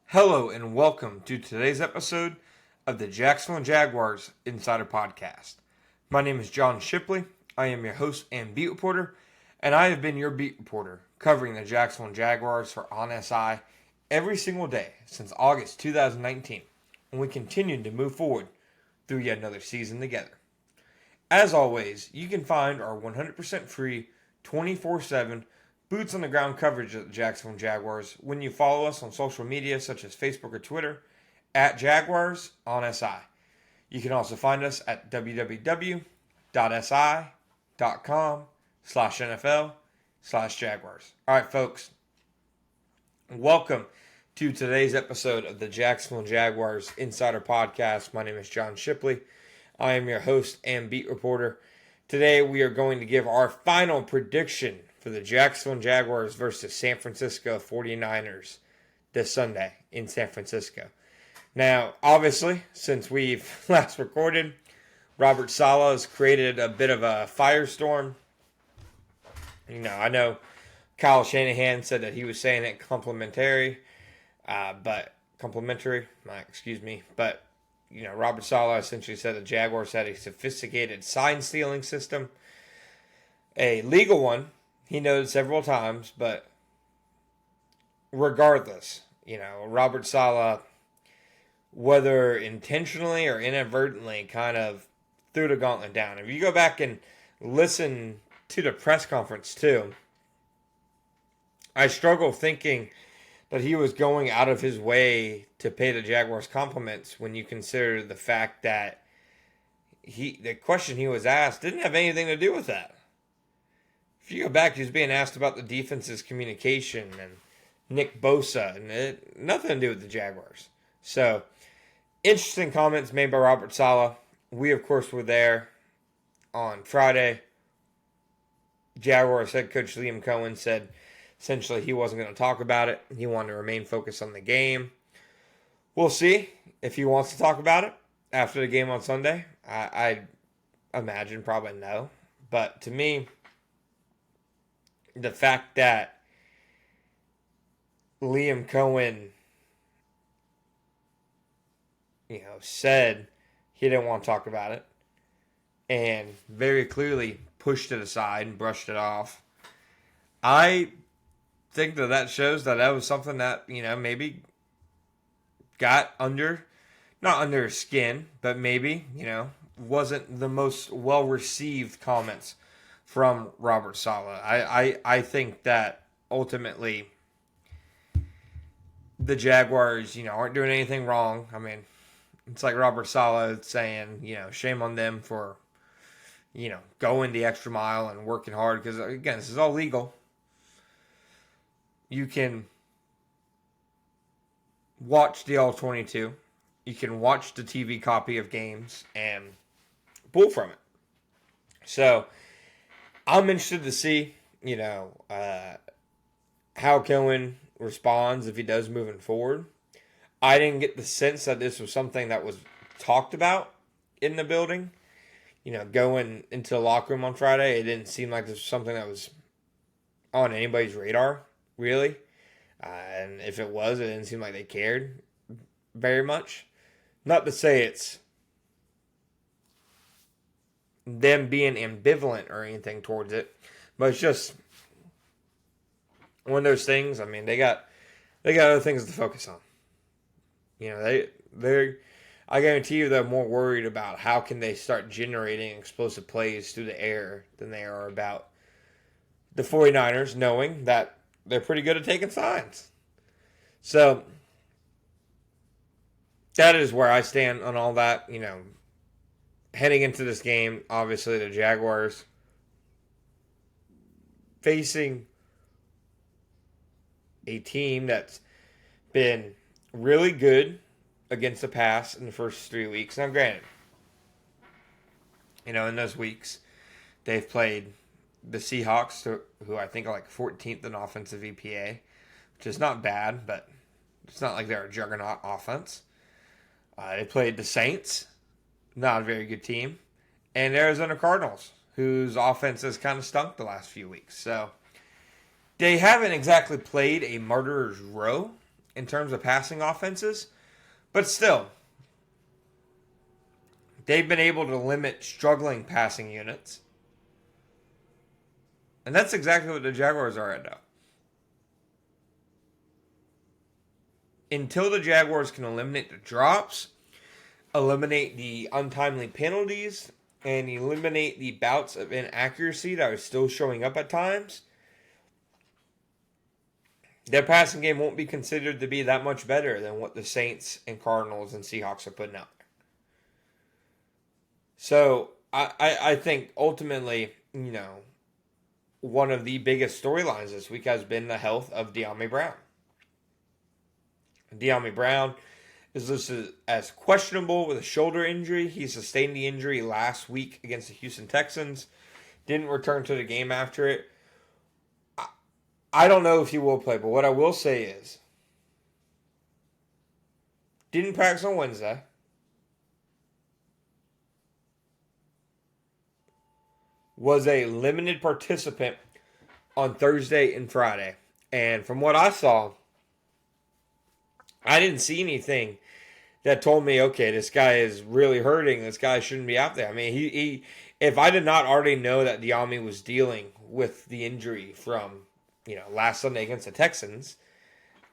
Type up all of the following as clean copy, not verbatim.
Hello and welcome to today's episode of the Jacksonville Jaguars Insider Podcast. My name is John Shipley. I am your host and beat reporter, and I have been your beat reporter covering the Jacksonville Jaguars for OnSI every single day since August 2019, and we continue to move forward through yet another season together. As always, you can find our 100% free 24/7 boots on the ground coverage of the Jacksonville Jaguars when you follow us on social media such as Facebook or Twitter at Jaguars on SI. You can also find us at www.si.com/NFL/Jaguars. All right, folks. Welcome to today's episode of the Jacksonville Jaguars Insider Podcast. My name is John Shipley. I am your host and beat reporter. Today we are going to give our final prediction for the Jacksonville Jaguars versus San Francisco 49ers this Sunday in San Francisco. Now, obviously, since we've last recorded, Robert Saleh has created a bit of a firestorm. I know Kyle Shanahan said that he was saying it complimentary, but Robert Saleh essentially said the Jaguars had a sophisticated sign-stealing system, a legal one, he noted several times, but regardless, Robert Saleh, whether intentionally or inadvertently, kind of threw the gauntlet down. If you go back and listen to the press conference too, I struggle thinking that he was going out of his way to pay the Jaguars compliments when you consider the fact that the question he was asked didn't have anything to do with that. If you go back, he was being asked about the defense's communication and Nick Bosa, and it nothing to do with the Jaguars. So, interesting comments made by Robert Saleh. We, of course, were there on Friday. Jaguars head coach Liam Cohen said essentially he wasn't going to talk about it. He wanted to remain focused on the game. We'll see if he wants to talk about it after the game on Sunday. I imagine probably no. But to me, the fact that Liam Cohen, said he didn't want to talk about it and very clearly pushed it aside and brushed it off, I think that shows that was something that, maybe got not under his skin, but maybe, wasn't the most well-received comments from Robert Saleh. I think that ultimately the Jaguars, aren't doing anything wrong. I mean, it's like Robert Saleh saying, shame on them for, going the extra mile and working hard. Because, again, this is all legal. You can watch the All-22. You can watch the TV copy of games and pull from it. So, I'm interested to see, how Cohen responds if he does moving forward. I didn't get the sense that this was something that was talked about in the building. Going into the locker room on Friday, it didn't seem like this was something that was on anybody's radar, really. And if it was, it didn't seem like they cared very much. Not to say it's them being ambivalent or anything towards it, but it's just one of those things. I mean, they got other things to focus on. I guarantee you they're more worried about how can they start generating explosive plays through the air than they are about the 49ers, knowing that they're pretty good at taking signs. So that is where I stand on all that. Heading into this game, obviously the Jaguars facing a team that's been really good against the pass in the first 3 weeks. Now, granted, in those weeks, they've played the Seahawks, who I think are like 14th in offensive EPA, which is not bad, but it's not like they're a juggernaut offense. They played the Saints, not a very good team, and Arizona Cardinals, whose offense has kind of stunk the last few weeks. So they haven't exactly played a murderer's row in terms of passing offenses. But still, they've been able to limit struggling passing units. And that's exactly what the Jaguars are right now. Until the Jaguars can eliminate the drops, eliminate the untimely penalties, and eliminate the bouts of inaccuracy that are still showing up at times, their passing game won't be considered to be that much better than what the Saints and Cardinals and Seahawks are putting out there. So I think ultimately, one of the biggest storylines this week has been the health of De'Ami Brown. De'Ami Brown is listed as questionable with a shoulder injury. He sustained the injury last week against the Houston Texans. Didn't return to the game after it. I don't know if he will play, but what I will say is, didn't practice on Wednesday. Was a limited participant on Thursday and Friday. And from what I saw, I didn't see anything that told me, okay, this guy is really hurting. This guy shouldn't be out there. I mean, he if I did not already know that De'Ami was dealing with the injury from, last Sunday against the Texans,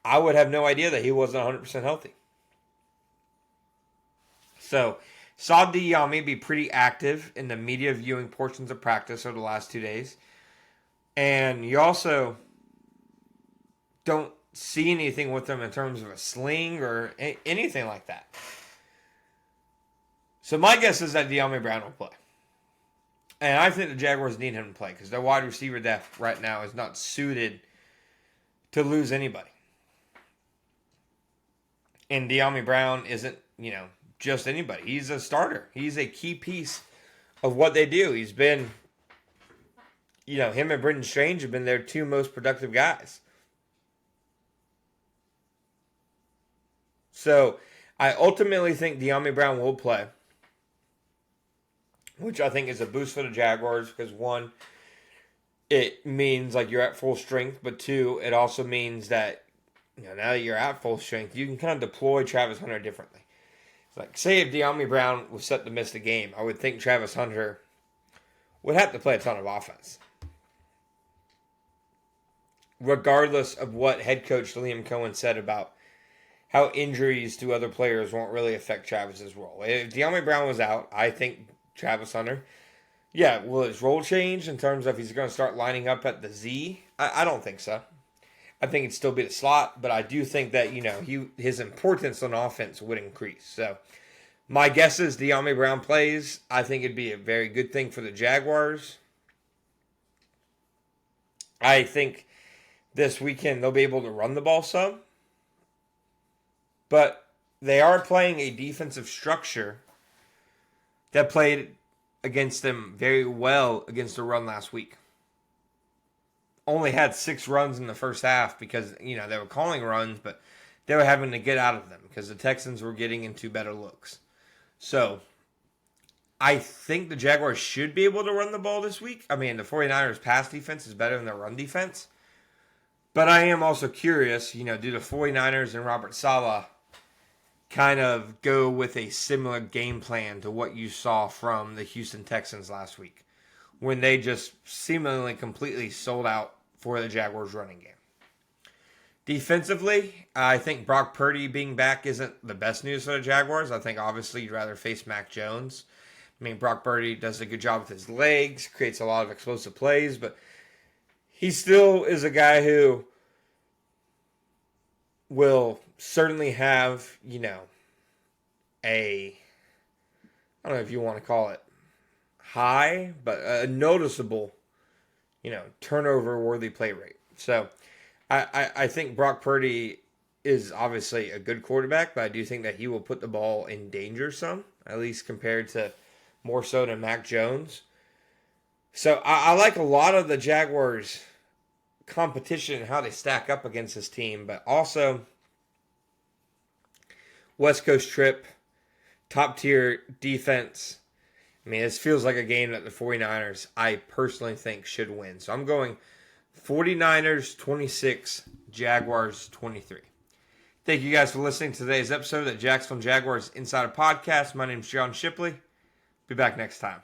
I would have no idea that he wasn't 100% healthy. So, saw De'Ami be pretty active in the media viewing portions of practice over the last 2 days. And you also don't see anything with him in terms of a sling or anything like that. So my guess is that De'Ami Brown will play. And I think the Jaguars need him to play because their wide receiver depth right now is not suited to lose anybody. And De'Ami Brown isn't, just anybody. He's a starter. He's a key piece of what they do. He's been, him and Brenton Strange have been their two most productive guys. So I ultimately think De'Ami Brown will play, which I think is a boost for the Jaguars because, one, it means like you're at full strength, but two, it also means that now that you're at full strength, you can kind of deploy Travis Hunter differently. Like, say if De'Ami Brown was set to miss the game, I would think Travis Hunter would have to play a ton of offense. Regardless of what head coach Liam Cohen said about how injuries to other players won't really affect Travis's role. If De'Ami Brown was out, I think Travis Hunter, will his role change in terms of he's going to start lining up at the Z? I don't think so. I think it'd still be the slot, but I do think that, his importance on offense would increase. So my guess is De'Ami Brown plays. I think it'd be a very good thing for the Jaguars. I think this weekend they'll be able to run the ball some. But they are playing a defensive structure that played against them very well against the run last week. Only had 6 runs in the first half because, they were calling runs, but they were having to get out of them because the Texans were getting into better looks. So, I think the Jaguars should be able to run the ball this week. I mean, the 49ers pass defense is better than their run defense. But I am also curious, do the 49ers and Robert Saleh kind of go with a similar game plan to what you saw from the Houston Texans last week when they just seemingly completely sold out for the Jaguars running game. Defensively, I think Brock Purdy being back isn't the best news for the Jaguars. I think obviously you'd rather face Mac Jones. I mean, Brock Purdy does a good job with his legs, creates a lot of explosive plays, but he still is a guy who will certainly have, I don't know if you want to call it high, but a noticeable, turnover-worthy play rate. So I think Brock Purdy is obviously a good quarterback, but I do think that he will put the ball in danger some, at least compared to more so than Mac Jones. So I like a lot of the Jaguars' competition and how they stack up against this team, but also West Coast trip, top-tier defense. I mean, this feels like a game that the 49ers, I personally think, should win. So I'm going 49ers 26, Jaguars 23. Thank you guys for listening to today's episode of the Jacksonville Jaguars Insider Podcast. My name is John Shipley. Be back next time.